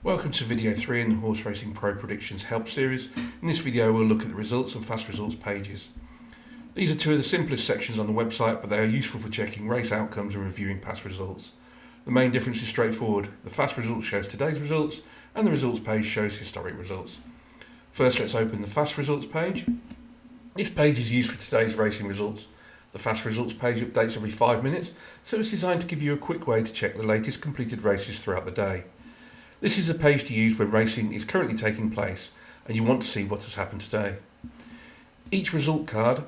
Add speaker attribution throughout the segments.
Speaker 1: Welcome to video 3 in the Horse Racing Pro Predictions Help series. In this video we'll look at the results and fast results pages. These are two of the simplest sections on the website, but they are useful for checking race outcomes and reviewing past results. The main difference is straightforward. The fast results shows today's results and the results page shows historic results. First, let's open the fast results page. This page is used for today's racing results. The fast results page updates every 5 minutes, so it's designed to give you a quick way to check the latest completed races throughout the day. This is a page to use when racing is currently taking place and you want to see what has happened today. Each result card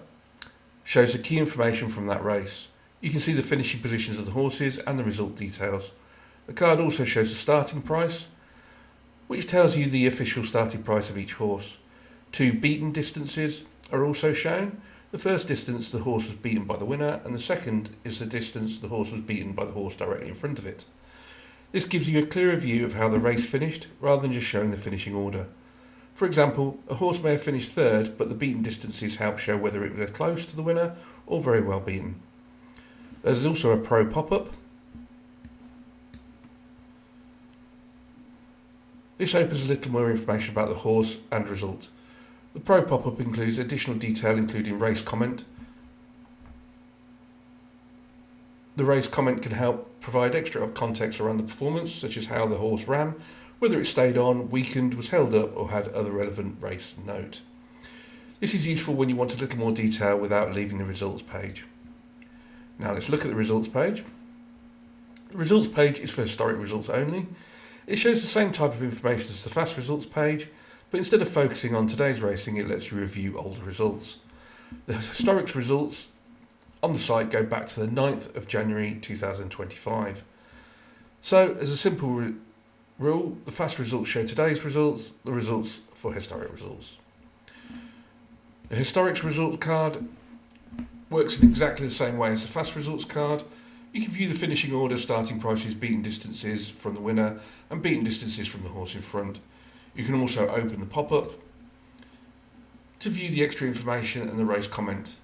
Speaker 1: shows the key information from that race. You can see the finishing positions of the horses and the result details. The card also shows the starting price, which tells you the official starting price of each horse. 2 beaten distances are also shown. The first distance the horse was beaten by the winner, and the second is the distance the horse was beaten by the horse directly in front of it. This gives you a clearer view of how the race finished, rather than just showing the finishing order. For example, a horse may have finished third, but the beaten distances help show whether it was close to the winner or very well beaten. There's also a pro pop-up. This opens a little more information about the horse and result. The pro pop-up includes additional detail, including race comment. The race comment can help provide extra context around the performance, such as how the horse ran, whether it stayed on, weakened, was held up, or had other relevant race note. This is useful when you want a little more detail without leaving the results page. Now let's look at the results page. The results page is for historic results only. It shows the same type of information as the fast results page, but instead of focusing on today's racing, it lets you review older results. The historic results on the site go back to the 9th of January 2025. So, as a simple rule, the fast results show today's results, the results for historic results. The historics result card works in exactly the same way as the fast results card. You can view the finishing order, starting prices, beaten distances from the winner, and beaten distances from the horse in front. You can also open the pop-up to view the extra information and the race comment.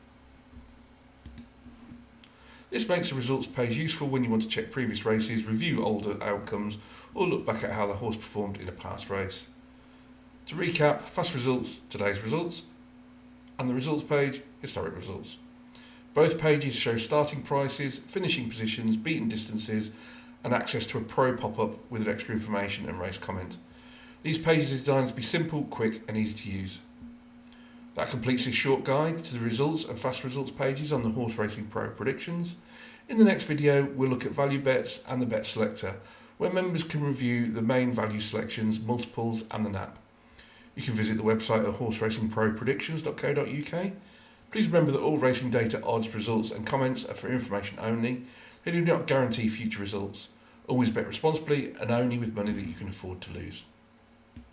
Speaker 1: This makes the results page useful when you want to check previous races, review older outcomes, or look back at how the horse performed in a past race. To recap, fast results, today's results, and the results page, historic results. Both pages show starting prices, finishing positions, beaten distances, and access to a pro pop-up with extra information and race comment. These pages are designed to be simple, quick, and easy to use. That completes this short guide to the results and fast results pages on the Horse Racing Pro Predictions. In the next video, we'll look at value bets and the bet selector, where members can review the main value selections, multiples, and the NAP. You can visit the website at horseracingpropredictions.co.uk. Please remember that all racing data, odds, results, and comments are for information only. They do not guarantee future results. Always bet responsibly and only with money that you can afford to lose.